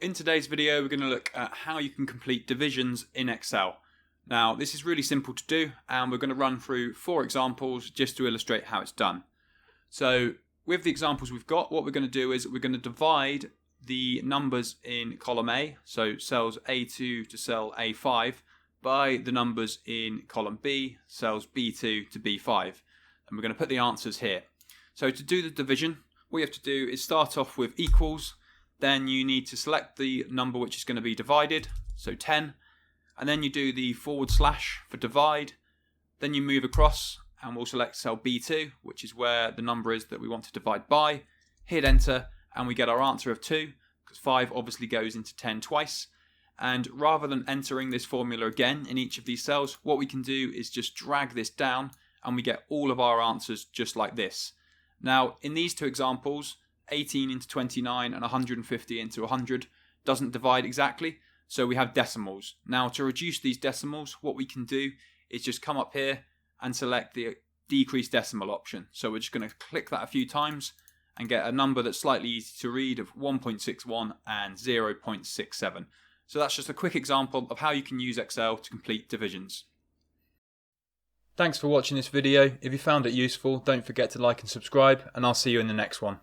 In today's video we're going to look at how you can complete divisions in Excel. Now this is really simple to do and we're going to run through 4 examples just to illustrate how it's done. So with the examples we've got, what we're going to do is we're going to divide the numbers in column A, so cells A2 to cell A5, by the numbers in column B, cells B2 to B5. And we're going to put the answers here. So to do the division, what you have to do is start off with equals. Then you need to select the number which is going to be divided, so 10, and then you do the / for divide. Then you move across and we'll select cell B2, which is where the number is that we want to divide by. Hit enter and we get our answer of 2, because 5 obviously goes into 10 twice. And rather than entering this formula again in each of these cells, what we can do is just drag this down and we get all of our answers just like this. Now in these 2 examples, 18 into 29 and 150 into 100 doesn't divide exactly, so we have decimals. Now to reduce these decimals, what we can do is just come up here and select the decrease decimal option. So we're just going to click that a few times and get a number that's slightly easy to read of 1.61 and 0.67. So that's just a quick example of how you can use Excel to complete divisions. Thanks for watching this video. If you found it useful, don't forget to like and subscribe, and I'll see you in the next one.